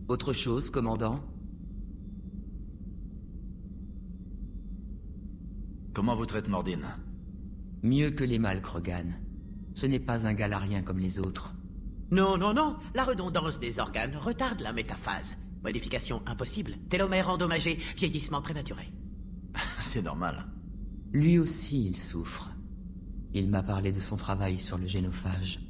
Autre chose, commandant? Comment vous traite Mordin? Mieux que les mâles, Krogan. Ce n'est pas un galarien comme les autres. Non, non, non. La redondance des organes retarde la métaphase. Modification impossible. Télomère endommagé. Vieillissement prématuré. C'est normal. Lui aussi, il souffre. Il m'a parlé de son travail sur le génophage.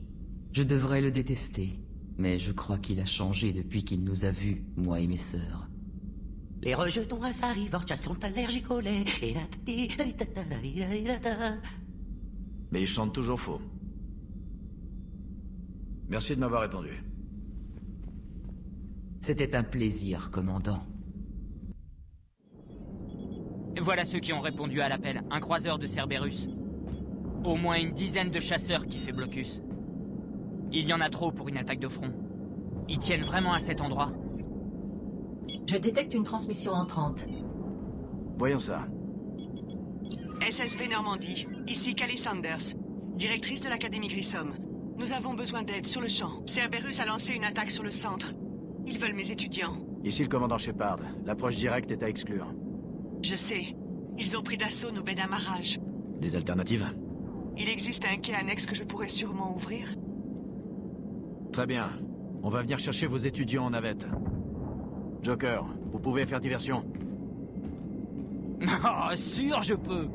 Je devrais le détester, mais je crois qu'il a changé depuis qu'il nous a vus, moi et mes sœurs. Les rejetons à sa rivorcha sont allergiques au lait. Mais il chante toujours faux. Merci de m'avoir répondu. C'était un plaisir, commandant. Voilà ceux qui ont répondu à l'appel. Un croiseur de Cerberus. Au moins une dizaine de chasseurs qui fait blocus. Il y en a trop pour une attaque de front. Ils tiennent vraiment à cet endroit. Je détecte une transmission entrante. Voyons ça. SSV Normandie, ici Callie Sanders, directrice de l'Académie Grissom. Nous avons besoin d'aide sur le champ. Cerberus a lancé une attaque sur le centre. Ils veulent mes étudiants. Ici le commandant Shepard. L'approche directe est à exclure. Je sais. Ils ont pris d'assaut nos baies d'amarrage. Des alternatives? Il existe un quai annexe que je pourrais sûrement ouvrir. Très bien. On va venir chercher vos étudiants en navette. Joker, vous pouvez faire diversion. Oh, sûr, je peux.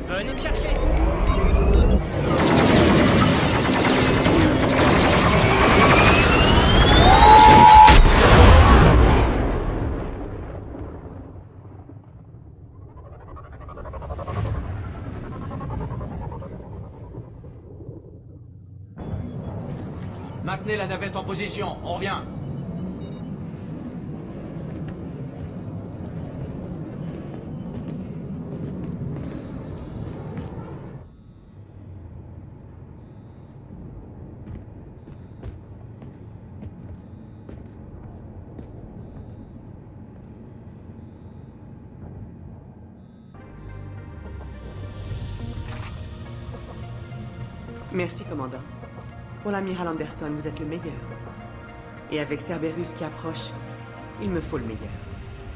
Venez me chercher. Maintenez la navette en position, on revient. Merci, commandant. Pour l'amiral Anderson, vous êtes le meilleur. Et avec Cerberus qui approche, il me faut le meilleur.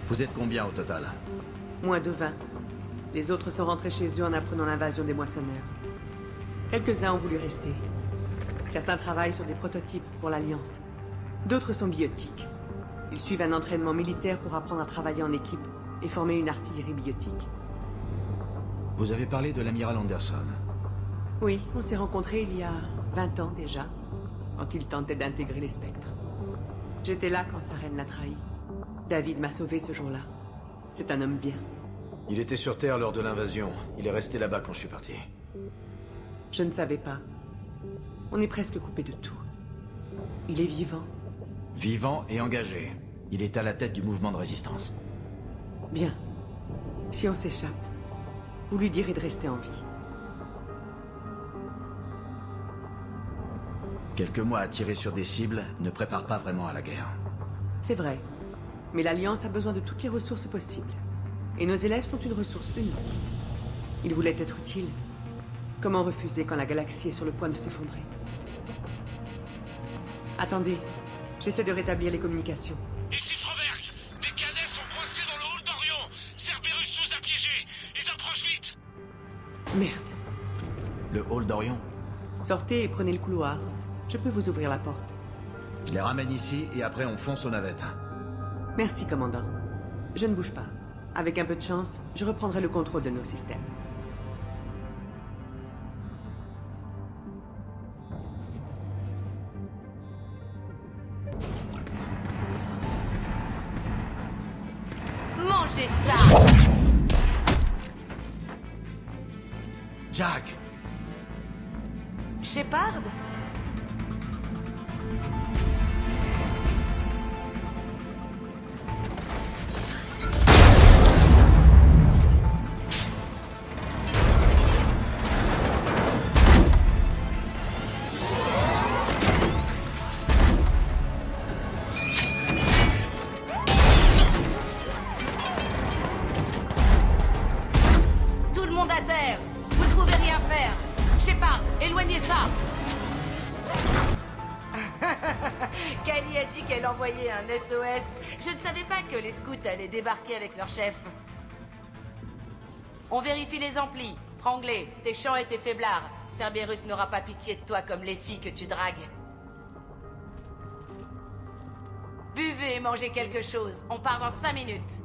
Vous êtes combien au total? Moins de 20. Les autres sont rentrés chez eux en apprenant l'invasion des moissonneurs. Quelques-uns ont voulu rester. Certains travaillent sur des prototypes pour l'Alliance. D'autres sont biotiques. Ils suivent un entraînement militaire pour apprendre à travailler en équipe et former une artillerie biotique. Vous avez parlé de l'amiral Anderson. Oui, on s'est rencontrés il y a 20 ans déjà, quand il tentait d'intégrer les spectres. J'étais là quand sa reine l'a trahi. David m'a sauvé ce jour-là. C'est un homme bien. Il était sur Terre lors de l'invasion. Il est resté là-bas quand je suis parti. Je ne savais pas. On est presque coupé de tout. Il est vivant. Vivant et engagé. Il est à la tête du mouvement de résistance. Bien. Si on s'échappe, vous lui direz de rester en vie. Quelques mois à tirer sur des cibles ne préparent pas vraiment à la guerre. C'est vrai. Mais l'Alliance a besoin de toutes les ressources possibles. Et nos élèves sont une ressource unique. Ils voulaient être utiles. Comment refuser quand la galaxie est sur le point de s'effondrer? Attendez. J'essaie de rétablir les communications. Ici Froberg. Des cadets sont coincés dans le hall d'Orion. Cerberus nous a piégés. Ils approchent vite. Merde. Le hall d'Orion? Sortez et prenez le couloir. Je peux vous ouvrir la porte. Je les ramène ici et après on fonce aux navettes. Merci, commandant. Je ne bouge pas. Avec un peu de chance, je reprendrai le contrôle de nos systèmes. Mangez ça! Jack! Shepard? un SOS. Je ne savais pas que les scouts allaient débarquer avec leur chef. On vérifie les amplis. Pranglais, tes chants et tes faiblards. Cerberus n'aura pas pitié de toi comme les filles que tu dragues. Buvez et mangez quelque chose. On part dans 5 minutes.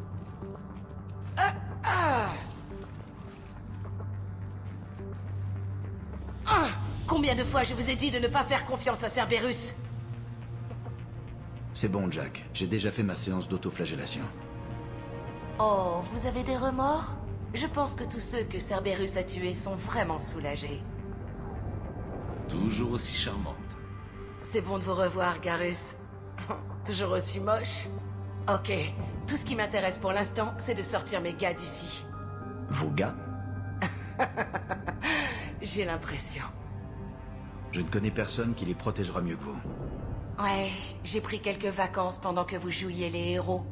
Combien de fois je vous ai dit de ne pas faire confiance à Cerberus? C'est bon, Jack. J'ai déjà fait ma séance d'autoflagellation. Oh, vous avez des remords? Je pense que tous ceux que Cerberus a tués sont vraiment soulagés. Toujours aussi charmante. C'est bon de vous revoir, Garrus. Toujours aussi moche. Ok, tout ce qui m'intéresse pour l'instant, c'est de sortir mes gars d'ici. Vos gars? J'ai l'impression. Je ne connais personne qui les protégera mieux que vous. Ouais, j'ai pris quelques vacances pendant que vous jouiez les héros.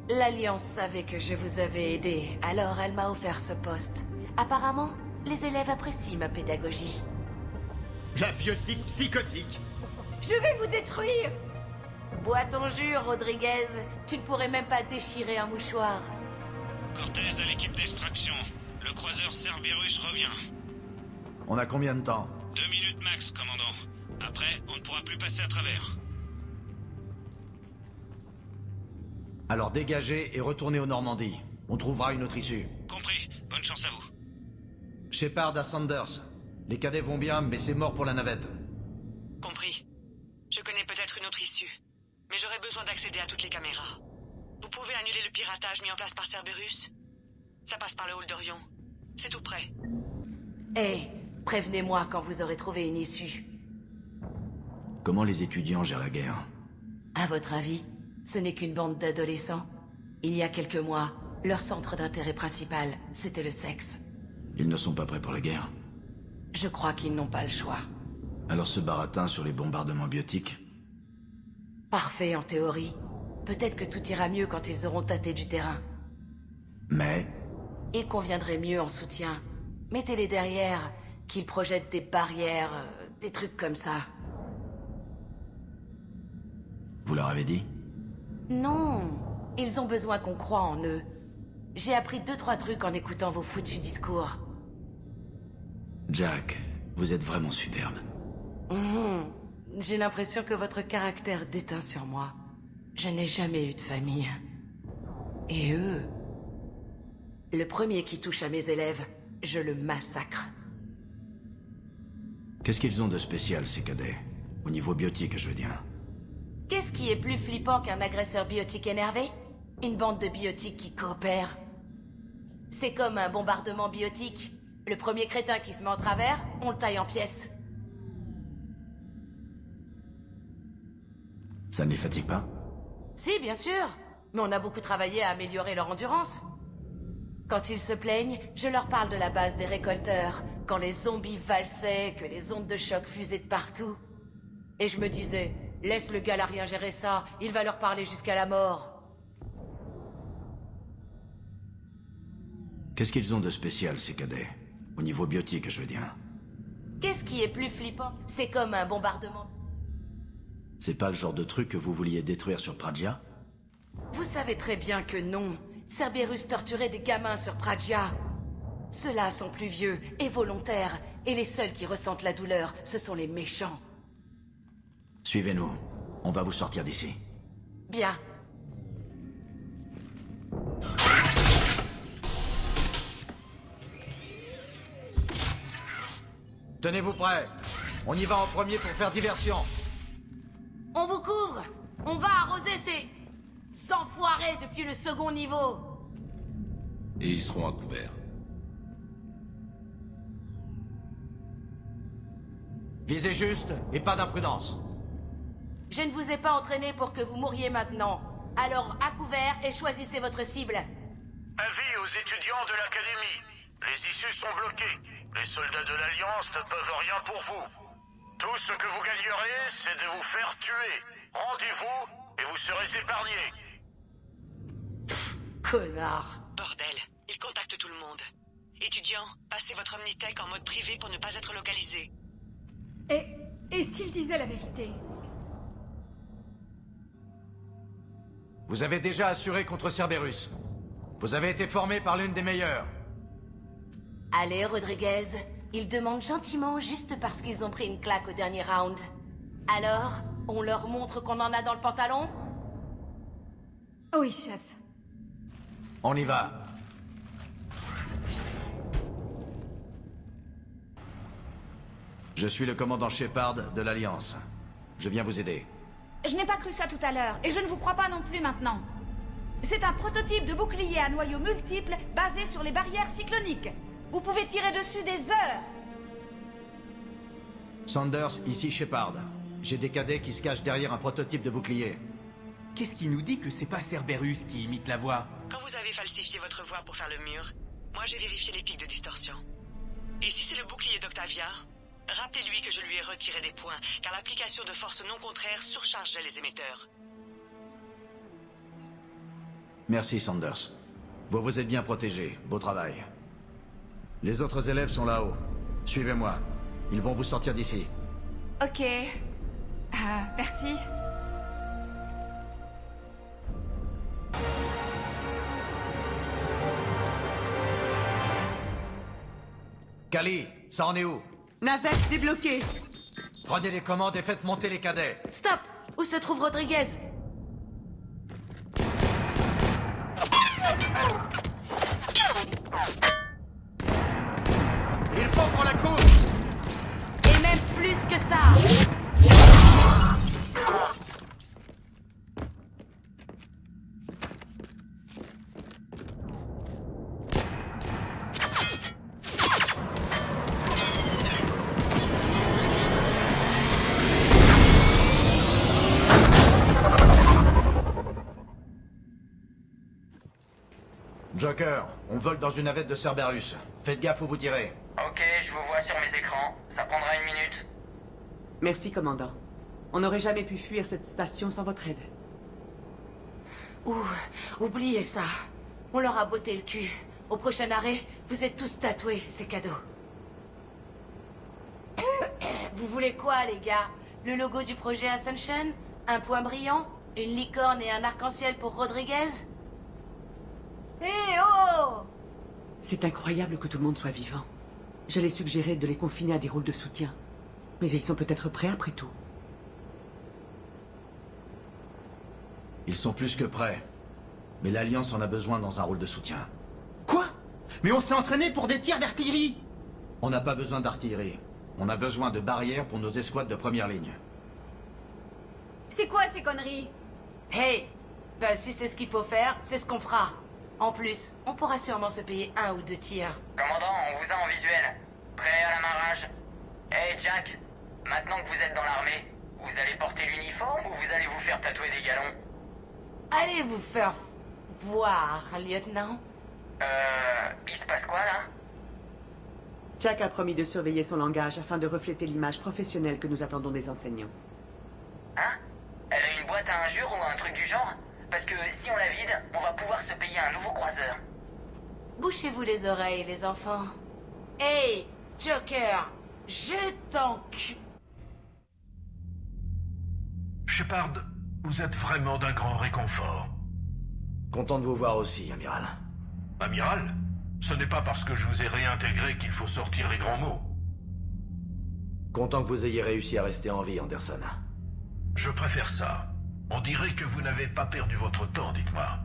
L'Alliance savait que je vous avais aidé, alors elle m'a offert ce poste. Apparemment, les élèves apprécient ma pédagogie. La biotique psychotique. Je vais vous détruire! Bois ton jus, Rodriguez. Tu ne pourrais même pas déchirer un mouchoir. Cortez à l'équipe d'extraction. Le croiseur Cerberus revient. On a combien de temps? 2 minutes max, commandant. Après, on ne pourra plus passer à travers. Alors dégagez et retournez aux Normandies. On trouvera une autre issue. Compris. Bonne chance à vous. Shepard à Sanders. Les cadets vont bien, mais c'est mort pour la navette. Compris. Je connais peut-être une autre issue, mais j'aurais besoin d'accéder à toutes les caméras. Vous pouvez annuler le piratage mis en place par Cerberus? Ça passe par le hall d'Orion. C'est tout près. Hé, prévenez-moi quand vous aurez trouvé une issue. Comment les étudiants gèrent la guerre? À votre avis, ce n'est qu'une bande d'adolescents? Il y a quelques mois, leur centre d'intérêt principal, c'était le sexe. Ils ne sont pas prêts pour la guerre. Je crois qu'ils n'ont pas le choix. Alors ce baratin sur les bombardements biotiques? Parfait en théorie. Peut-être que tout ira mieux quand ils auront tâté du terrain. Mais... Il conviendrait mieux en soutien. Mettez-les derrière, qu'ils projettent des barrières, des trucs comme ça. Vous leur avez dit? Non, ils ont besoin qu'on croie en eux. J'ai appris 2-3 trucs en écoutant vos foutus discours. Jack, vous êtes vraiment superbe. J'ai l'impression que votre caractère déteint sur moi. Je n'ai jamais eu de famille. Et eux... Le premier qui touche à mes élèves, je le massacre. Qu'est-ce qu'ils ont de spécial, ces cadets? Au niveau biotique, je veux dire. Qu'est-ce qui est plus flippant qu'un agresseur biotique énervé? Une bande de biotiques qui coopèrent. C'est comme un bombardement biotique. Le premier crétin qui se met en travers, on le taille en pièces. Ça ne les fatigue pas? Si, bien sûr. Mais on a beaucoup travaillé à améliorer leur endurance. Quand ils se plaignent, je leur parle de la base des récolteurs, quand les zombies valsaient, que les ondes de choc fusaient de partout. Et je me disais, laisse le galarien gérer ça, il va leur parler jusqu'à la mort. Qu'est-ce qu'ils ont de spécial, ces cadets? Au niveau biotique, je veux dire. Qu'est-ce qui est plus flippant? C'est comme un bombardement. C'est pas le genre de truc que vous vouliez détruire sur Pragia? Vous savez très bien que non. Cerberus torturait des gamins sur Pragia. Ceux-là sont plus vieux et volontaires, et les seuls qui ressentent la douleur, ce sont les méchants. Suivez-nous. On va vous sortir d'ici. Bien. Tenez-vous prêts. On y va en premier pour faire diversion. On vous couvre. On va arroser ces enfoirés depuis le second niveau. Et ils seront à couvert. Visez juste et pas d'imprudence. Je ne vous ai pas entraîné pour que vous mouriez maintenant. Alors, à couvert et choisissez votre cible. Avis aux étudiants de l'académie. Les issues sont bloquées. Les soldats de l'Alliance ne peuvent rien pour vous. Tout ce que vous gagnerez, c'est de vous faire tuer. Rendez-vous et vous serez épargnés. Connard. Bordel, il contacte tout le monde. Étudiants, passez votre Omnitech en mode privé pour ne pas être localisé. Et s'il disait la vérité? Vous avez déjà assuré contre Cerberus. Vous avez été formé par l'une des meilleures. Allez, Rodriguez. Ils demandent gentiment juste parce qu'ils ont pris une claque au dernier round. Alors, on leur montre qu'on en a dans le pantalon? Oui, chef. On y va. Je suis le commandant Shepard de l'Alliance. Je viens vous aider. Je n'ai pas cru ça tout à l'heure, et je ne vous crois pas non plus maintenant. C'est un prototype de bouclier à noyaux multiples basé sur les barrières cycloniques. Vous pouvez tirer dessus des heures. Sanders, ici Shepard. J'ai des cadets qui se cachent derrière un prototype de bouclier. Qu'est-ce qui nous dit que c'est pas Cerberus qui imite la voix? Quand vous avez falsifié votre voix pour faire le mur, moi j'ai vérifié les pics de distorsion. Et si c'est le bouclier d'Octavia, rappelez-lui que je lui ai retiré des points, car l'application de force non contraire surchargeait les émetteurs. Merci, Sanders. Vous vous êtes bien protégés. Beau travail. Les autres élèves sont là-haut. Suivez-moi. Ils vont vous sortir d'ici. Ok. Merci. Kali, ça en est où? Navette débloquée. Prenez les commandes et faites monter les cadets. Stop! Où se trouve Rodriguez? Il faut qu'on la coupe! Et même plus que ça! Joker, on vole dans une navette de Cerberus. Faites gaffe où vous tirez. Ok, je vous vois sur mes écrans. Ça prendra 1 minute. Merci, commandant. On n'aurait jamais pu fuir cette station sans votre aide. Oubliez ça. On leur a botté le cul. Au prochain arrêt, vous êtes tous tatoués, c'est cadeau. Vous voulez quoi, les gars? Le logo du projet Ascension? Un point brillant? Une licorne et un arc-en-ciel pour Rodriguez? Hé, oh! C'est incroyable que tout le monde soit vivant. J'allais suggérer de les confiner à des rôles de soutien. Mais ils sont peut-être prêts après tout. Ils sont plus que prêts. Mais l'Alliance en a besoin dans un rôle de soutien. Quoi? Mais on s'est entraîné pour des tirs d'artillerie! On n'a pas besoin d'artillerie. On a besoin de barrières pour nos escouades de première ligne. C'est quoi ces conneries? Hey! Ben, si c'est ce qu'il faut faire, c'est ce qu'on fera. En plus, on pourra sûrement se payer 1 ou 2 tirs. Commandant, on vous a en visuel. Prêt à l'amarrage? Hey Jack, maintenant que vous êtes dans l'armée, vous allez porter l'uniforme ou vous allez vous faire tatouer des galons? Allez vous faire voir, lieutenant. Il se passe quoi là? Jack a promis de surveiller son langage afin de refléter l'image professionnelle que nous attendons des enseignants. Hein? Elle a une boîte à injures ou un truc du genre? Parce que si on la vide, on va pouvoir se payer un nouveau croiseur. Bouchez-vous les oreilles, les enfants. Hey, Joker, je t'encu... Shepard, vous êtes vraiment d'un grand réconfort. Content de vous voir aussi, amiral. Amiral, ce n'est pas parce que je vous ai réintégré qu'il faut sortir les grands mots. Content que vous ayez réussi à rester en vie, Anderson. Je préfère ça. On dirait que vous n'avez pas perdu votre temps, dites-moi.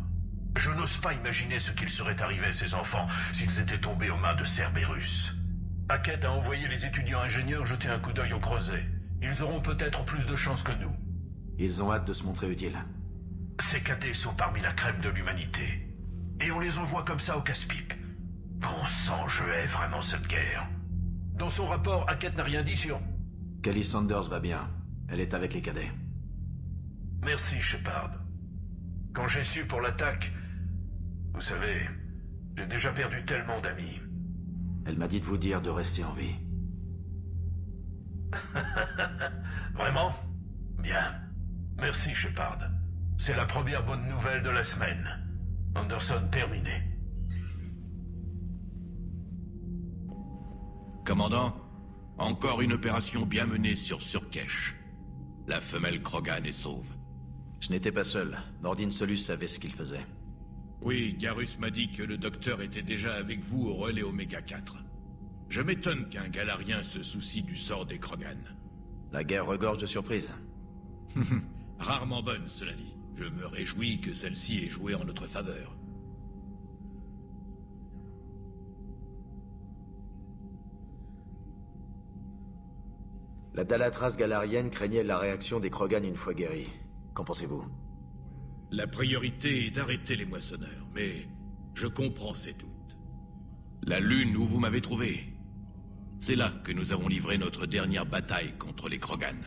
Je n'ose pas imaginer ce qu'il serait arrivé à ces enfants s'ils étaient tombés aux mains de Cerberus. Hackett a envoyé les étudiants ingénieurs jeter un coup d'œil au creuset. Ils auront peut-être plus de chance que nous. Ils ont hâte de se montrer utiles. Ces cadets sont parmi la crème de l'humanité. Et on les envoie comme ça au casse-pipe. Bon sang, je hais vraiment cette guerre. Dans son rapport, Hackett n'a rien dit sur... Kali Sanders va bien. Elle est avec les cadets. Merci, Shepard. Quand j'ai su pour l'attaque... Vous savez, j'ai déjà perdu tellement d'amis. Elle m'a dit de vous dire de rester en vie. Vraiment? Bien. Merci, Shepard. C'est la première bonne nouvelle de la semaine. Anderson terminé. Commandant, encore une opération bien menée sur Surkesh. La femelle Krogan est sauve. Je n'étais pas seul. Mordin Solus savait ce qu'il faisait. Oui, Garrus m'a dit que le docteur était déjà avec vous au relais Oméga 4. Je m'étonne qu'un Galarien se soucie du sort des Krogan. La guerre regorge de surprises. Rarement bonne, cela dit. Je me réjouis que celle-ci ait joué en notre faveur. La Dalatras galarienne craignait la réaction des Krogan une fois guéris. Qu'en pensez-vous? La priorité est d'arrêter les moissonneurs, mais je comprends ces doutes. La lune où vous m'avez trouvé, c'est là que nous avons livré notre dernière bataille contre les Krogan.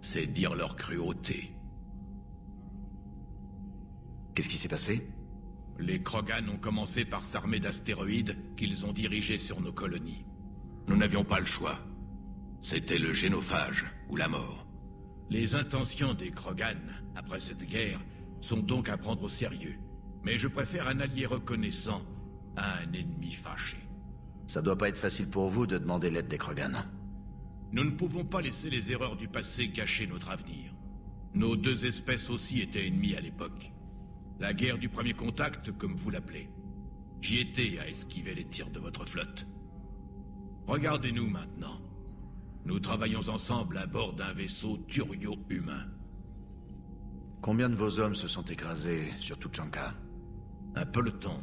C'est dire leur cruauté. Qu'est-ce qui s'est passé? Les Krogan ont commencé par s'armer d'astéroïdes qu'ils ont dirigés sur nos colonies. Nous n'avions pas le choix. C'était le génophage, ou la mort. Les intentions des Krogan, après cette guerre, sont donc à prendre au sérieux. Mais je préfère un allié reconnaissant à un ennemi fâché. Ça doit pas être facile pour vous de demander l'aide des Krogan. Nous ne pouvons pas laisser les erreurs du passé gâcher notre avenir. Nos deux espèces aussi étaient ennemies à l'époque. La guerre du premier contact, comme vous l'appelez. J'y étais à esquiver les tirs de votre flotte. Regardez-nous maintenant. Nous travaillons ensemble à bord d'un vaisseau turio-humain. Combien de vos hommes se sont écrasés sur Tuchanka? Un peloton.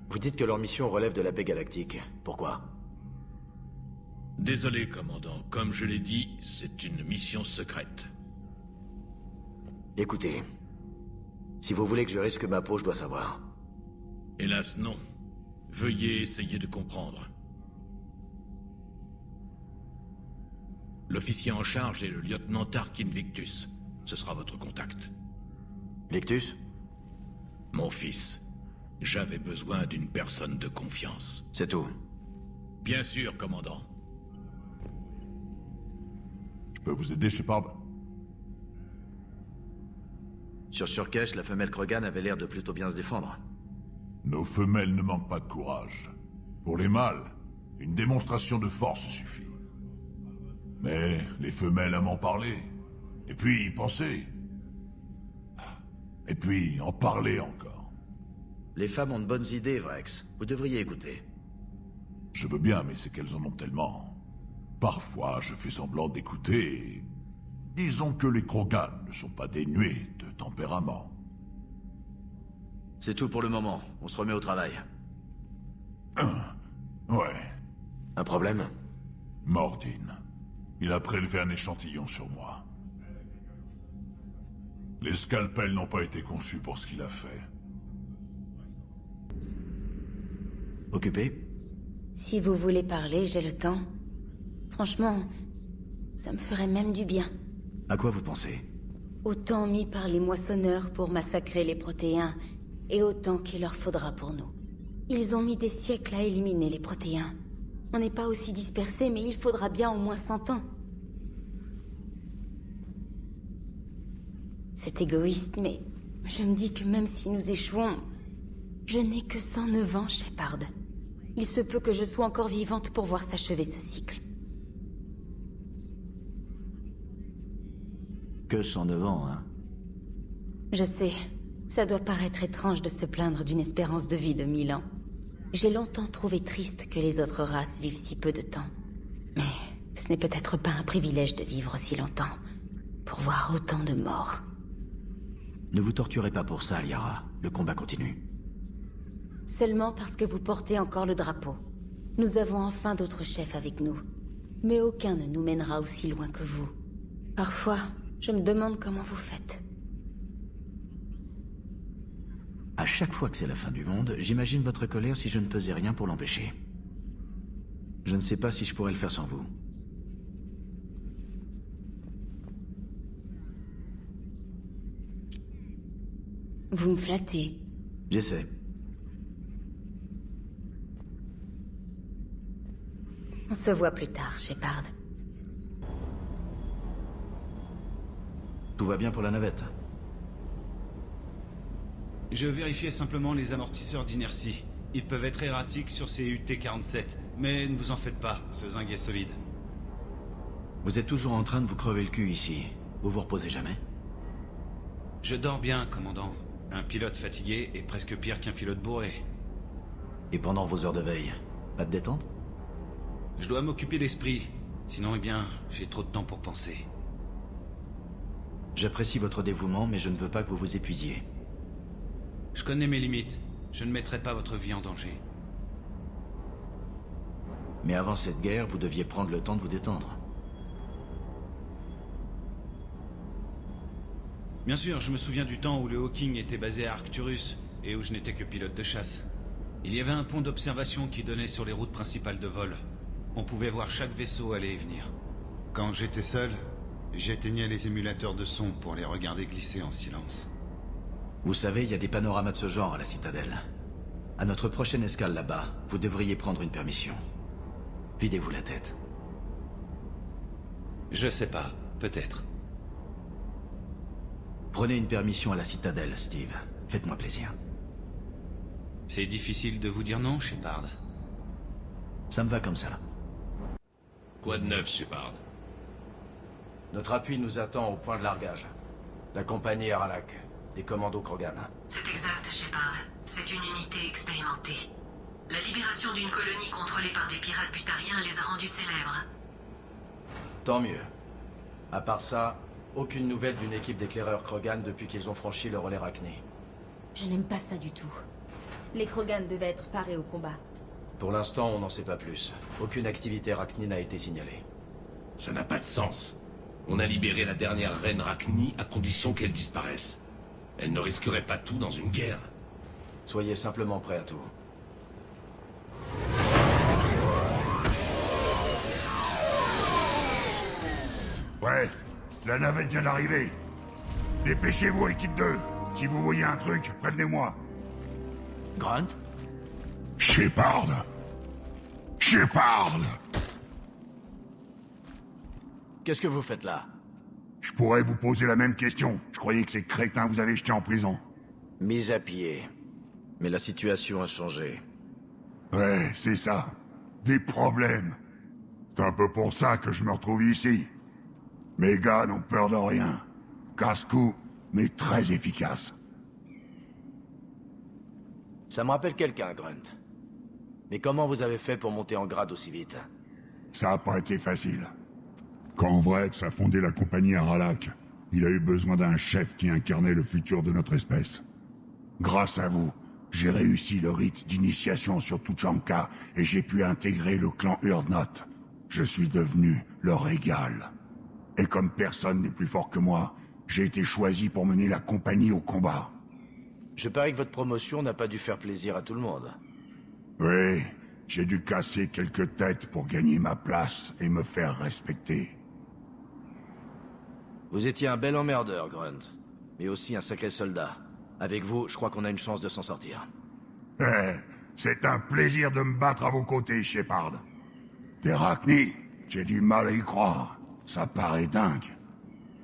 Vous dites que leur mission relève de la paix galactique. Pourquoi? Désolé, commandant. Comme je l'ai dit, c'est une mission secrète. Écoutez, si vous voulez que je risque ma peau, je dois savoir. Hélas, non. Veuillez essayer de comprendre. L'officier en charge est le lieutenant Tarkin Victus. Ce sera votre contact. Victus? Mon fils. J'avais besoin d'une personne de confiance. C'est tout. Bien sûr, commandant. Je peux vous aider, Shepard? Sur Surkesh, la femelle Krogan avait l'air de plutôt bien se défendre. Nos femelles ne manquent pas de courage. Pour les mâles, une démonstration de force suffit. Mais les femelles aiment en parler. Et puis y penser. Et puis en parler encore. Les femmes ont de bonnes idées, Vrex. Vous devriez écouter. Je veux bien, mais c'est qu'elles en ont tellement. Parfois, je fais semblant d'écouter et... Disons que les Krogan ne sont pas dénués de tempérament. C'est tout pour le moment. On se remet au travail. Ouais. Un problème? Mordin. Il a prélevé un échantillon sur moi. Les scalpels n'ont pas été conçus pour ce qu'il a fait. Occupé? Si vous voulez parler, j'ai le temps. Franchement, ça me ferait même du bien. À quoi vous pensez? Au temps mis par les moissonneurs pour massacrer les protéins, et au temps qu'il leur faudra pour nous. Ils ont mis des siècles à éliminer les protéins. On n'est pas aussi dispersés, mais il faudra bien au moins 100 ans. C'est égoïste, mais je me dis que même si nous échouons, je n'ai que 109 ans, Shepard. Il se peut que je sois encore vivante pour voir s'achever ce cycle. Que 109 ans, hein? Je sais, ça doit paraître étrange de se plaindre d'une espérance de vie de 1000 ans. J'ai longtemps trouvé triste que les autres races vivent si peu de temps. Mais ce n'est peut-être pas un privilège de vivre si longtemps, pour voir autant de morts. Ne vous torturez pas pour ça, Liara. Le combat continue. Seulement parce que vous portez encore le drapeau. Nous avons enfin d'autres chefs avec nous. Mais aucun ne nous mènera aussi loin que vous. Parfois, je me demande comment vous faites. À chaque fois que c'est la fin du monde, j'imagine votre colère si je ne faisais rien pour l'empêcher. Je ne sais pas si je pourrais le faire sans vous. Vous me flattez. J'essaie. On se voit plus tard, Shepard. Tout va bien pour la navette? Je vérifiais simplement les amortisseurs d'inertie. Ils peuvent être erratiques sur ces UT-47, mais ne vous en faites pas, ce zinc est solide. Vous êtes toujours en train de vous crever le cul ici. Vous vous reposez jamais? Je dors bien, commandant. Un pilote fatigué est presque pire qu'un pilote bourré. Et pendant vos heures de veille, pas de détente? Je dois m'occuper l'esprit. Sinon, eh bien, j'ai trop de temps pour penser. J'apprécie votre dévouement, mais je ne veux pas que vous vous épuisiez. Je connais mes limites. Je ne mettrai pas votre vie en danger. Mais avant cette guerre, vous deviez prendre le temps de vous détendre. Bien sûr, je me souviens du temps où le Hawking était basé à Arcturus et où je n'étais que pilote de chasse. Il y avait un pont d'observation qui donnait sur les routes principales de vol. On pouvait voir chaque vaisseau aller et venir. Quand j'étais seul, j'éteignais les émulateurs de son pour les regarder glisser en silence. Vous savez, il y a des panoramas de ce genre à la Citadelle. À notre prochaine escale là-bas, vous devriez prendre une permission. Videz-vous la tête. Je sais pas, peut-être. Prenez une permission à la Citadelle, Steve. Faites-moi plaisir. C'est difficile de vous dire non, Shepard. Ça me va comme ça. Quoi de neuf, Shepard? Notre appui nous attend au point de largage. La compagnie Aralak, des commandos Krogan. C'est exact, Shepard. C'est une unité expérimentée. La libération d'une colonie contrôlée par des pirates butariens les a rendus célèbres. Tant mieux. À part ça, aucune nouvelle d'une équipe d'éclaireurs Krogan depuis qu'ils ont franchi le relais Rachni. Je n'aime pas ça du tout. Les Krogan devaient être parés au combat. Pour l'instant, on n'en sait pas plus. Aucune activité Rachni n'a été signalée. Ça n'a pas de sens. On a libéré la dernière reine Rachni à condition qu'elle disparaisse. Elle ne risquerait pas tout dans une guerre. Soyez simplement prêts à tout. Ouais, la navette vient d'arriver. Dépêchez-vous, équipe 2. Si vous voyez un truc, prévenez-moi. Grunt? Shepard! Shepard! Qu'est-ce que vous faites là? Je pourrais vous poser la même question. Je croyais que ces crétins vous avaient jeté en prison. Mise à pied. Mais la situation a changé. Ouais, c'est ça. Des problèmes. C'est un peu pour ça que je me retrouve ici. Mes gars n'ont peur de rien. Casse-cou, mais très efficace. Ça me rappelle quelqu'un, Grunt. Mais comment vous avez fait pour monter en grade aussi vite? Ça a pas été facile. Quand Vrex a fondé la compagnie Aralak, il a eu besoin d'un chef qui incarnait le futur de notre espèce. Grâce à vous, j'ai réussi le rite d'initiation sur Tuchanka et j'ai pu intégrer le clan Urdnot. Je suis devenu leur égal. Et comme personne n'est plus fort que moi, j'ai été choisi pour mener la compagnie au combat. Je parie que votre promotion n'a pas dû faire plaisir à tout le monde. Oui, j'ai dû casser quelques têtes pour gagner ma place et me faire respecter. Vous étiez un bel emmerdeur, Grunt. Mais aussi un sacré soldat. Avec vous, je crois qu'on a une chance de s'en sortir. C'est un plaisir de me battre à vos côtés, Shepard. Des Rachni, j'ai du mal à y croire. Ça paraît dingue.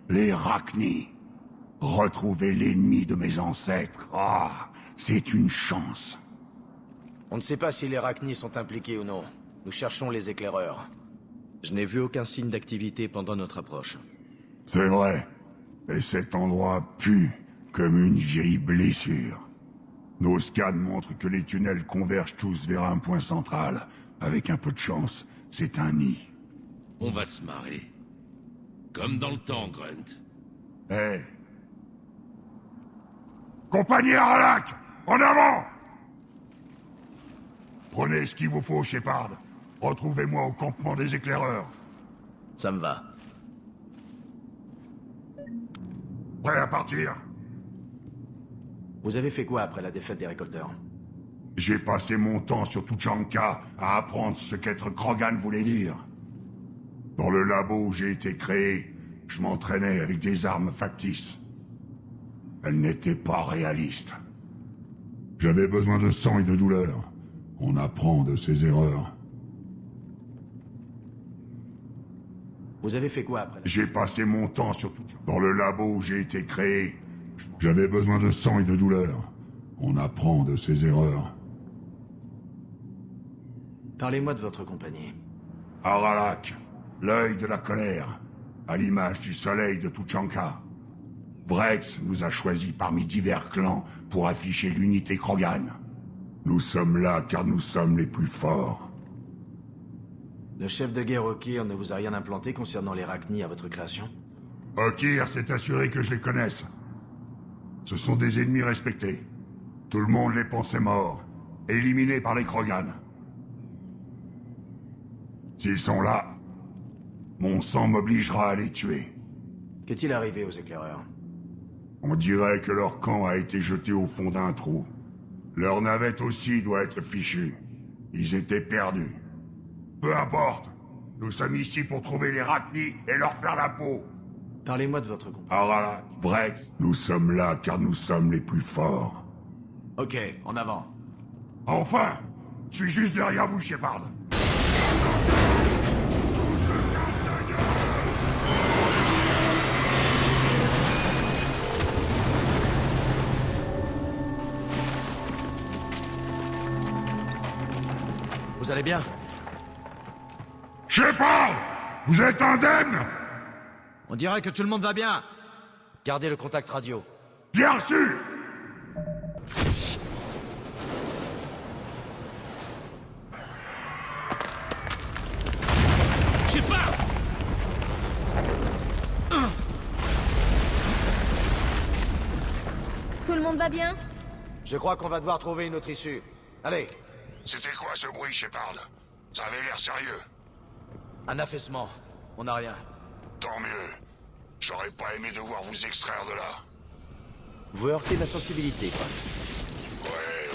Les Rachni. Retrouver l'ennemi de mes ancêtres. Ah, c'est une chance. On ne sait pas si les Rachni sont impliqués ou non. Nous cherchons les éclaireurs. Je n'ai vu aucun signe d'activité pendant notre approche. C'est vrai. Et cet endroit pue comme une vieille blessure. Nos scans montrent que les tunnels convergent tous vers un point central. Avec un peu de chance, c'est un nid. On va se marrer. Comme dans le temps, Grunt. Compagnie Aralak, en avant! Prenez ce qu'il vous faut, Shepard. Retrouvez-moi au campement des éclaireurs. Ça me va. Prêt à partir? Vous avez fait quoi après la défaite des récolteurs? J'ai passé mon temps sur Tuchanka à apprendre ce qu'être Krogan voulait dire. Dans le labo où j'ai été créé, je m'entraînais avec des armes factices. Elles n'étaient pas réalistes. J'avais besoin de sang et de douleur. On apprend de ses erreurs. Vous avez fait quoi après? J'ai passé mon temps sur dans le labo où j'ai été créé. J'avais besoin de sang et de douleur. On apprend de ses erreurs. Parlez-moi de votre compagnie. Aralak, l'œil de la colère, à l'image du soleil de Tuchanka. Vrex nous a choisis parmi divers clans pour afficher l'unité Krogan. Nous sommes là car nous sommes les plus forts. Le chef de guerre Okir ne vous a rien implanté concernant les Rachni à votre création? Okir s'est assuré que je les connaisse. Ce sont des ennemis respectés. Tout le monde les pensait morts, éliminés par les Krogan. S'ils sont là, mon sang m'obligera à les tuer. Qu'est-il arrivé aux éclaireurs? On dirait que leur camp a été jeté au fond d'un trou. Leur navette aussi doit être fichue. Ils étaient perdus. Peu importe. Nous sommes ici pour trouver les Rachni et leur faire la peau. Parlez-moi de votre groupe. Ah voilà, Vrex. Nous sommes là car nous sommes les plus forts. Ok, en avant. Enfin! Je suis juste derrière vous, Shepard. Vous allez bien? Shepard! Vous êtes indemne? On dirait que tout le monde va bien. Gardez le contact radio. Bien sûr! Shepard! Tout le monde va bien? Je crois qu'on va devoir trouver une autre issue. Allez. C'était quoi ce bruit, Shepard? Ça avait l'air sérieux. Un affaissement. On n'a rien. Tant mieux. J'aurais pas aimé devoir vous extraire de là. Vous heurtez ma sensibilité, quoi. Ouais.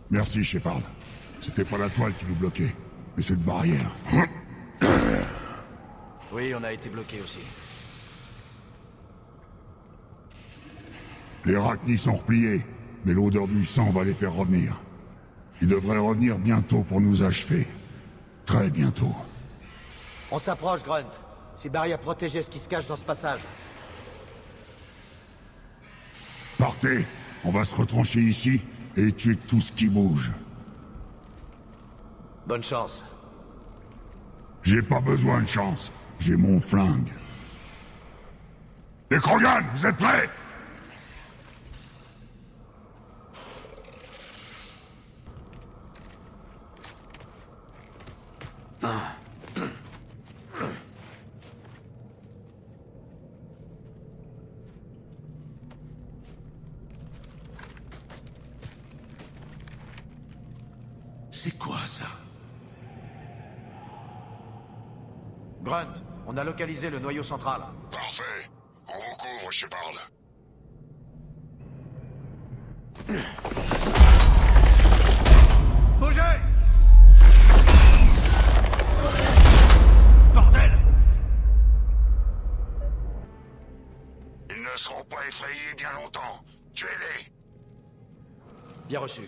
Merci, Shepard. C'était pas la toile qui nous bloquait, mais cette barrière. Oui, on a été bloqué aussi. Les Rachni sont repliés, mais l'odeur du sang va les faire revenir. Ils devraient revenir bientôt pour nous achever. Très bientôt. On s'approche, Grunt. C'est Barry à protéger ce qui se cache dans ce passage. Partez. On va se retrancher ici et tuer tout ce qui bouge. Bonne chance. J'ai pas besoin de chance. J'ai mon flingue. Les Krogan, vous êtes prêts? C'est quoi ça? Grunt, on a localisé le noyau central. Parfait. On vous couvre, Shepard. Bougez! Bordel! Ils ne seront pas effrayés bien longtemps. Tuez-les! Bien reçu.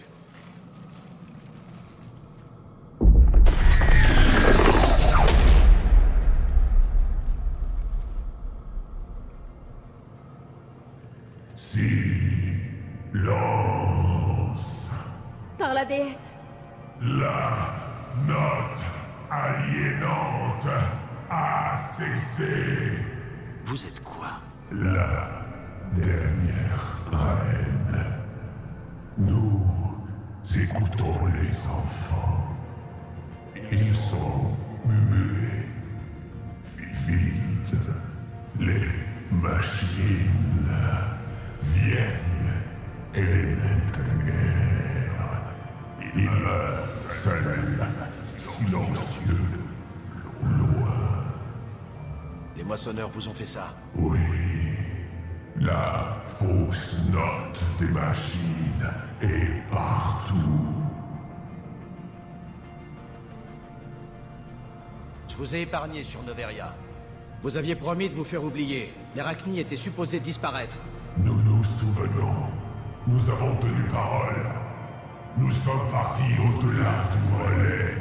Par la déesse. La note aliénante a cessé. Vous êtes quoi? La dernière reine. Nous écoutons les enfants. Ils sont muets, vides. Les machines viennent et les mettent à la guerre. Ils meurent seuls, silencieux, loin. Les moissonneurs vous ont fait ça? Oui. La fausse note des machines est partout. Je vous ai épargné sur Noveria. Vous aviez promis de vous faire oublier. Les Rachni étaient supposés disparaître. Nous nous souvenons. Nous avons tenu parole. Nous sommes partis au-delà du relais.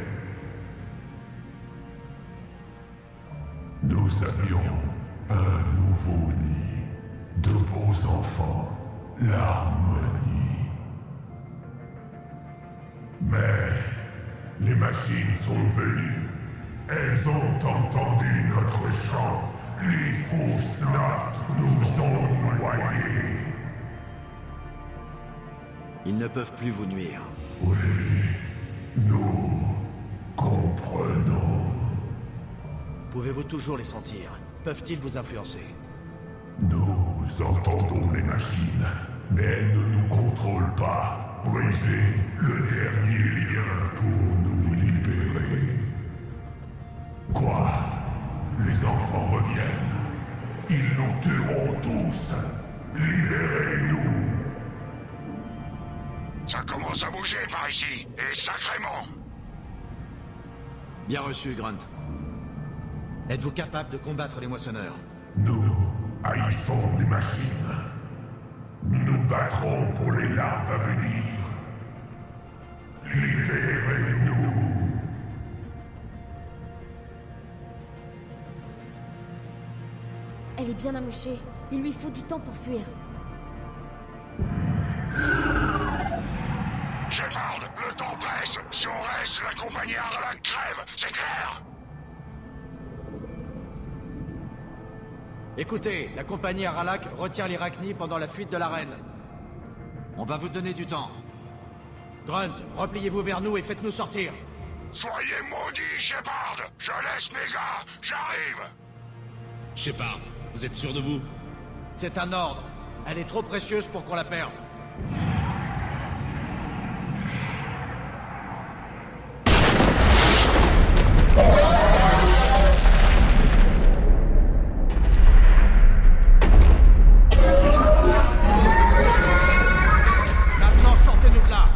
Nous avions un nouveau nid. de beaux enfants, l'harmonie. Mais les machines sont venues. Elles ont entendu notre chant. Les fausses notes nous ont noyés. Ils ne peuvent plus vous nuire. Oui, nous comprenons. Pouvez-vous toujours les sentir? Peuvent-ils vous influencer? Nous entendons les machines, mais elles ne nous contrôlent pas. Brisez le dernier lien pour nous libérer. Quoi? Les enfants reviennent. Ils nous tueront tous. Libérez-nous. Ça commence à bouger par ici, et sacrément. Bien reçu, Grunt. Êtes-vous capable de combattre les moissonneurs? Nous haïssons les machines. Nous battrons pour les larves à venir. Libérez-nous. Elle est bien amouchée. Il lui faut du temps pour fuir. Shepard, le temps presse. Si on reste, la compagnie Haralac crève, c'est clair? Écoutez, la compagnie Haralac retient les Rachni pendant la fuite de la reine. On va vous donner du temps. Grunt, repliez-vous vers nous et faites-nous sortir. Soyez maudits, Shepard. Je laisse mes gars, j'arrive. Shepard, vous êtes sûr de vous? C'est un ordre. Elle est trop précieuse pour qu'on la perde. Maintenant, sortez-nous de là.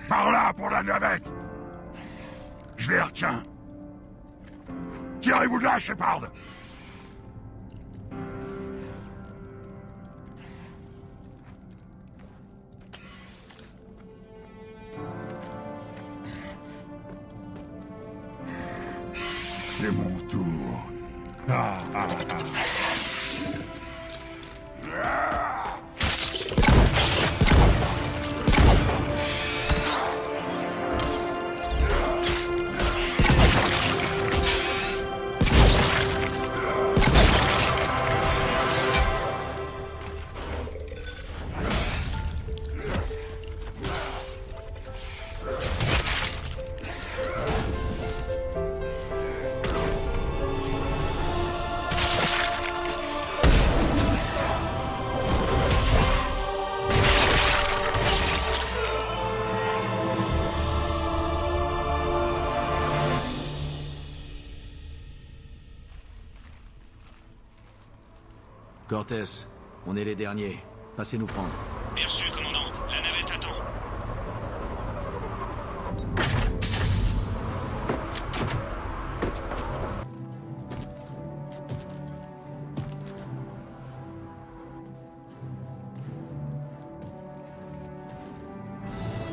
Par là pour la navette. Je les retiens. Tirez-vous de là, Shepard. C'est mon tour. Ah, ah, ah. Cortés, on est les derniers. Passez nous prendre. Bien reçu, commandant. La navette attend.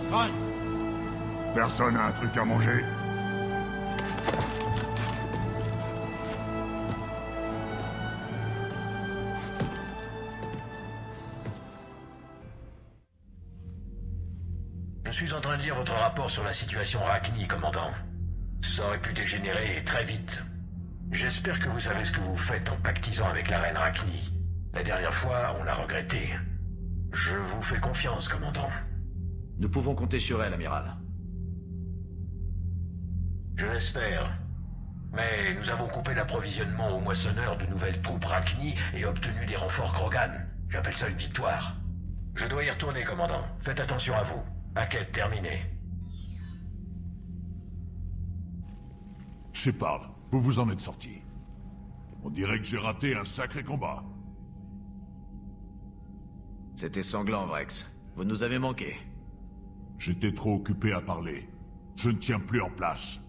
Grunt! Personne a un truc à manger? Je suis en train de lire votre rapport sur la situation Rachni, commandant. Ça aurait pu dégénérer très vite. J'espère que vous savez ce que vous faites en pactisant avec la reine Rachni. La dernière fois, on l'a regretté. Je vous fais confiance, commandant. Nous pouvons compter sur elle, amiral. Je l'espère. Mais nous avons coupé l'approvisionnement aux moissonneurs de nouvelles troupes Rachni et obtenu des renforts Krogan. J'appelle ça une victoire. Je dois y retourner, commandant. Faites attention à vous. Enquête terminée. Shepard, vous vous en êtes sorti. On dirait que j'ai raté un sacré combat. C'était sanglant, Vrex. Vous nous avez manqué. J'étais trop occupé à parler. Je ne tiens plus en place.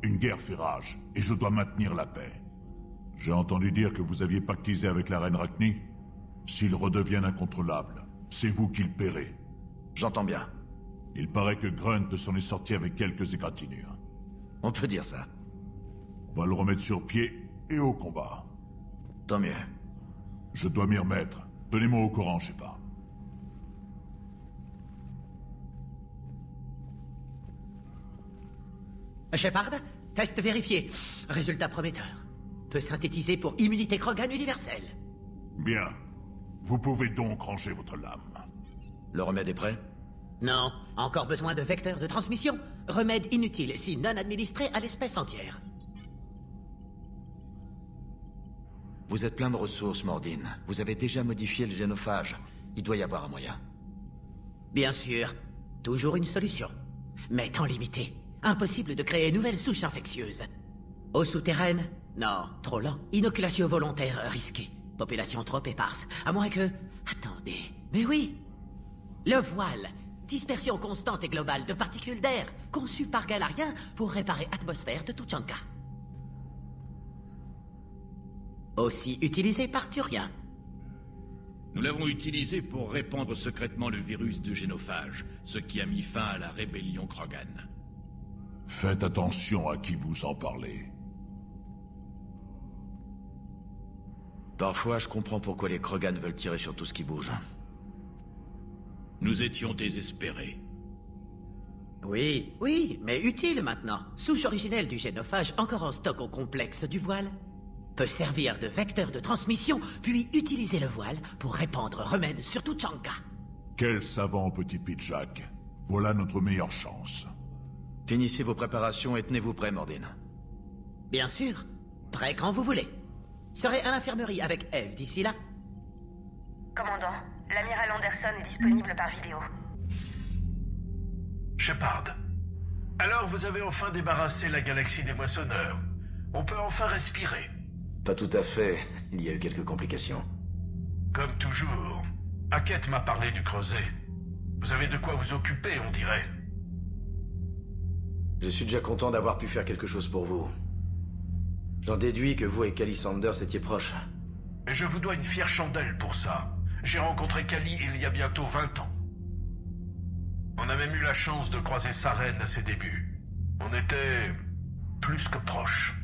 Une guerre fait rage, et je dois maintenir la paix. J'ai entendu dire que vous aviez pactisé avec la reine Rachni. S'ils redeviennent incontrôlables, c'est vous qui le paierez. J'entends bien. Il paraît que Grunt s'en est sorti avec quelques égratignures. On peut dire ça. On va le remettre sur pied et au combat. Tant mieux. Je dois m'y remettre. Tenez-moi au courant, Shepard. Shepard, test vérifié. Résultat prometteur. Peut synthétiser pour immunité Krogan universelle. Bien. Vous pouvez donc ranger votre lame. Le remède est prêt? Non, encore besoin de vecteurs de transmission. Remède inutile si non administré à l'espèce entière. Vous êtes plein de ressources, Mordine. Vous avez déjà modifié le génophage. Il doit y avoir un moyen. Bien sûr. Toujours une solution. Mais temps limité. Impossible de créer une nouvelle souche infectieuse. Eau souterraine? Non, trop lent. Inoculation volontaire risquée. Population trop éparse. À moins que... Attendez. Mais oui. Le voile. Dispersion constante et globale de particules d'air, conçue par Galarien pour réparer l'atmosphère de Tuchanka. Aussi utilisé par Turien. Nous l'avons utilisé pour répandre secrètement le virus de génophage, ce qui a mis fin à la rébellion Krogan. Faites attention à qui vous en parlez. Parfois, je comprends pourquoi les Krogan veulent tirer sur tout ce qui bouge. Nous étions désespérés. Oui, mais utile maintenant. Souche originelle du génophage encore en stock au complexe du voile. Peut servir de vecteur de transmission, puis utiliser le voile pour répandre remède sur Tuchanka. Quel savant petit Pidjack. Voilà notre meilleure chance. Finissez vos préparations et tenez-vous prêts, Mordine. Bien sûr. Prêt quand vous voulez. Serez à l'infirmerie avec Eve d'ici là. Commandant, l'amiral Anderson est disponible par vidéo. Shepard. Alors vous avez enfin débarrassé la galaxie des moissonneurs. On peut enfin respirer. Pas tout à fait. Il y a eu quelques complications. Comme toujours. Hackett m'a parlé du creuset. Vous avez de quoi vous occuper, on dirait. Je suis déjà content d'avoir pu faire quelque chose pour vous. J'en déduis que vous et Callie Sanders étiez proches. Et je vous dois une fière chandelle pour ça. J'ai rencontré Callie il y a bientôt 20 ans. On a même eu la chance de croiser sa reine à ses débuts. On était plus que proches.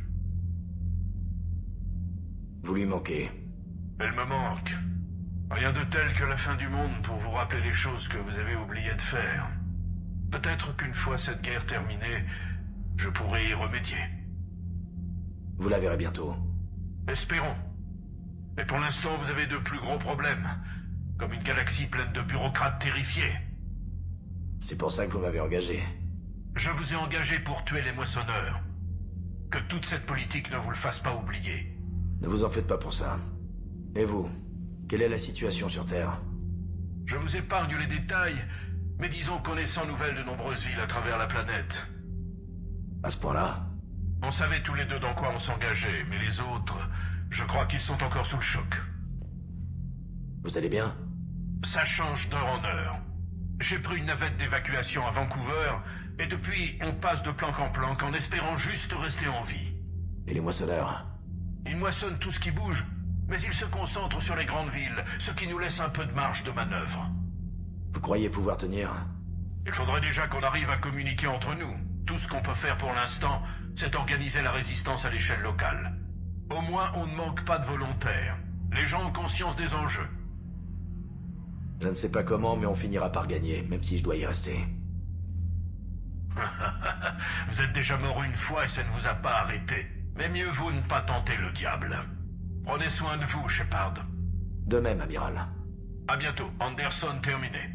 Vous lui manquez. Elle me manque. Rien de tel que la fin du monde pour vous rappeler les choses que vous avez oublié de faire. Peut-être qu'une fois cette guerre terminée, je pourrai y remédier. Vous la verrez bientôt. Espérons. Mais pour l'instant, vous avez de plus gros problèmes. Comme une galaxie pleine de bureaucrates terrifiés. C'est pour ça que vous m'avez engagé. Je vous ai engagé pour tuer les moissonneurs. Que toute cette politique ne vous le fasse pas oublier. Ne vous en faites pas pour ça. Et vous, quelle est la situation sur Terre? Je vous épargne les détails, mais disons qu'on est sans nouvelles de nombreuses villes à travers la planète. À ce point-là? On savait tous les deux dans quoi on s'engageait, mais les autres, je crois qu'ils sont encore sous le choc. Vous allez bien? Ça change d'heure en heure. J'ai pris une navette d'évacuation à Vancouver, et depuis, on passe de planque en planque en espérant juste rester en vie. Et les moissonneurs? Ils moissonnent tout ce qui bouge, mais ils se concentrent sur les grandes villes, ce qui nous laisse un peu de marge de manœuvre. Vous croyez pouvoir tenir? Il faudrait déjà qu'on arrive à communiquer entre nous. Tout ce qu'on peut faire pour l'instant, c'est organiser la résistance à l'échelle locale. Au moins, on ne manque pas de volontaires. Les gens ont conscience des enjeux. Je ne sais pas comment, mais on finira par gagner, même si je dois y rester. Vous êtes déjà mort une fois et ça ne vous a pas arrêté. Mais mieux vaut ne pas tenter le diable. Prenez soin de vous, Shepard. De même, amiral. À bientôt. Anderson terminé.